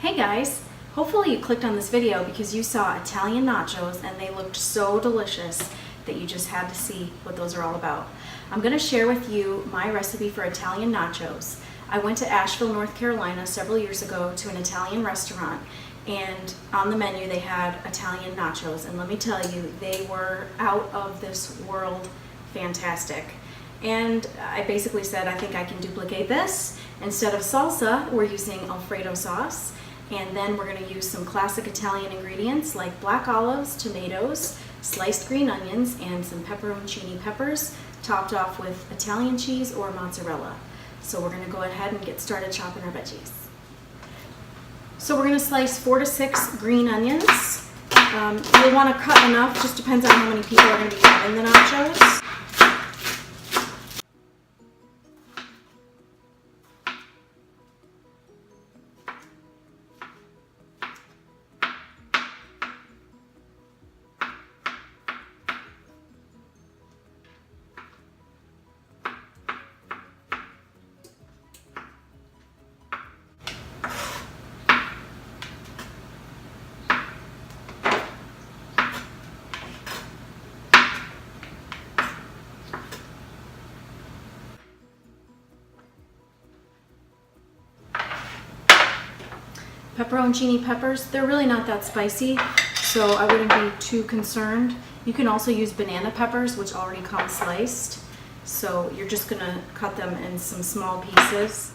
Hey guys, hopefully you clicked on this video because you saw Italian nachos and they looked so delicious that you just had to see what those are all about. I'm going to share with you my recipe for Italian nachos. I went to Asheville, North Carolina several years ago to an Italian restaurant, and on the menu they had Italian nachos, and let me tell you, they were out of this world fantastic. And I basically said, I think I can duplicate this. Instead of salsa, we're using Alfredo sauce, and then we're going to use some classic Italian ingredients like black olives, tomatoes, sliced green onions, and some pepperoncini peppers, topped off with Italian cheese or mozzarella. So we're going to go ahead and get started chopping our veggies. So we're going to slice 4 to 6 green onions. You'll want to cut enough, just depends on how many people are going to be having the nachos. Pepperoncini peppers, they're really not that spicy, so I wouldn't be too concerned. You can also use banana peppers, which already come sliced. So you're just going to cut them in some small pieces.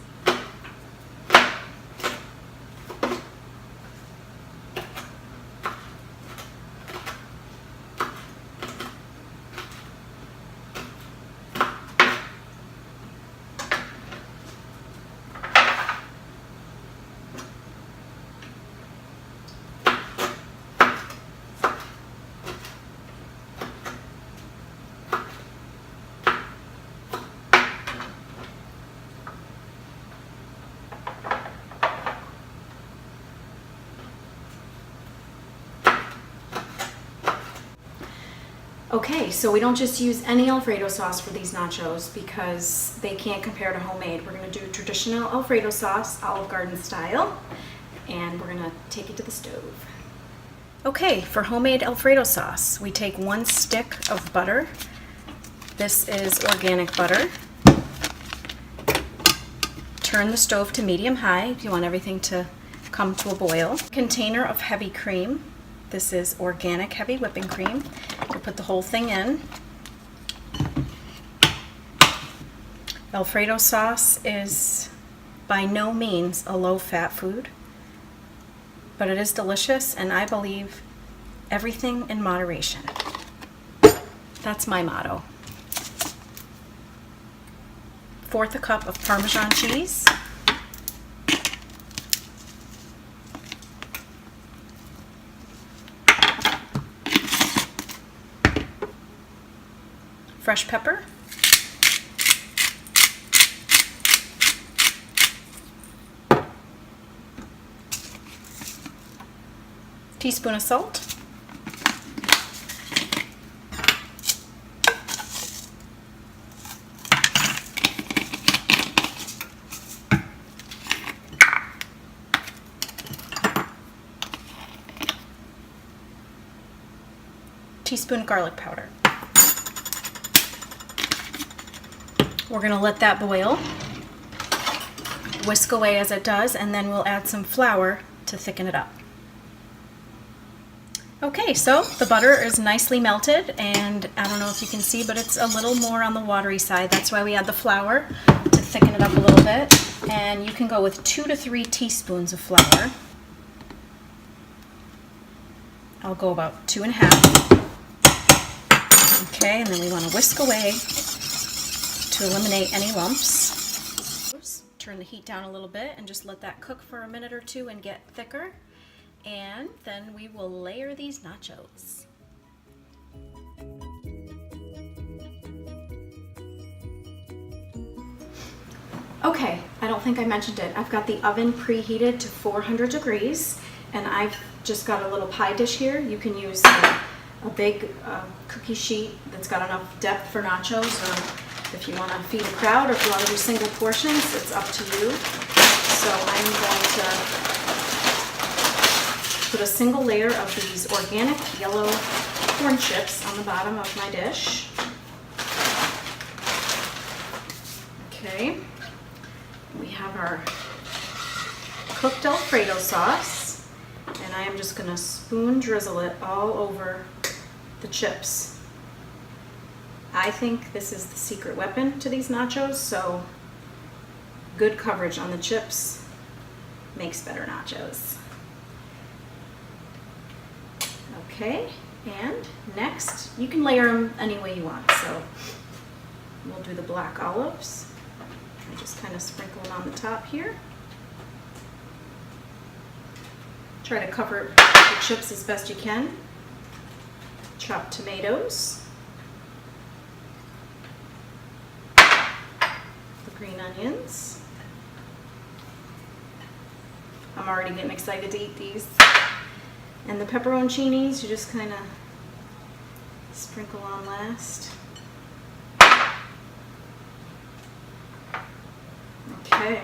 Okay, so we don't just use any Alfredo sauce for these nachos because they can't compare to homemade. We're going to do traditional Alfredo sauce, Olive Garden style, and we're going to take it to the stove. Okay, for homemade Alfredo sauce, we take 1 stick of butter. This is organic butter. Turn the stove to medium-high if you want everything to come to a boil. Container of heavy cream. This is organic heavy whipping cream. You put the whole thing in. Alfredo sauce is by no means a low-fat food, but it is delicious, and I believe everything in moderation. That's my motto. 1/4 cup of Parmesan cheese. Fresh pepper, teaspoon of salt, teaspoon garlic powder. We're going to let that boil, whisk away as it does, and then we'll add some flour to thicken it up. Okay, so the butter is nicely melted, and I don't know if you can see, but it's a little more on the watery side. That's why we add the flour to thicken it up a little bit. And you can go with 2 to 3 teaspoons of flour. I'll go about 2.5. Okay, and then we want to whisk away to eliminate any lumps. Turn the heat down a little bit and just let that cook for a minute or 2 and get thicker. And then we will layer these nachos. Okay, I don't think I mentioned it. I've got the oven preheated to 400 degrees, and I've just got a little pie dish here. You can use a big cookie sheet that's got enough depth for nachos, or if you want to feed a crowd, or if you want to do single portions, it's up to you. So I'm going to put a single layer of these organic yellow corn chips on the bottom of my dish. Okay, we have our cooked Alfredo sauce, and I am just going to spoon drizzle it all over the chips. I think this is the secret weapon to these nachos, so good coverage on the chips makes better nachos. Okay, and next, you can layer them any way you want. So we'll do the black olives. I just kind of sprinkle them on the top here. Try to cover the chips as best you can. Chopped tomatoes. The green onions. I'm already getting excited to eat these. And the pepperoncinis, you just kind of sprinkle on last. Okay.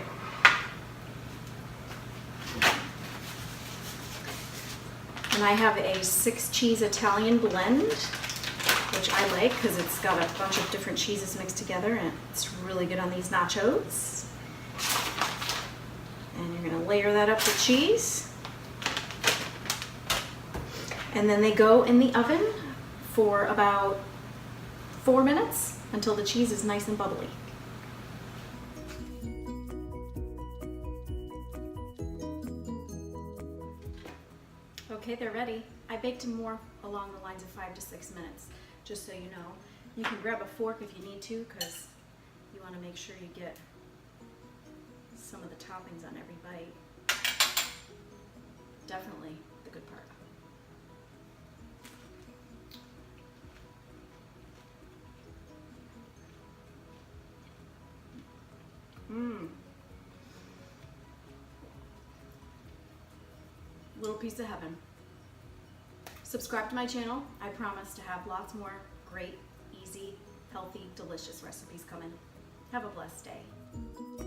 And I have a 6-cheese Italian blend, which I like because it's got a bunch of different cheeses mixed together, and it's really good on these nachos. And you're going to layer that up with cheese. And then they go in the oven for about 4 minutes until the cheese is nice and bubbly. Okay, they're ready. I baked them more along the lines of 5 to 6 minutes, just so you know. You can grab a fork if you need to, because you want to make sure you get some of the toppings on every bite. Definitely the good part. Little piece of heaven. Subscribe to my channel. I promise to have lots more great, easy, healthy, delicious recipes coming. Have a blessed day.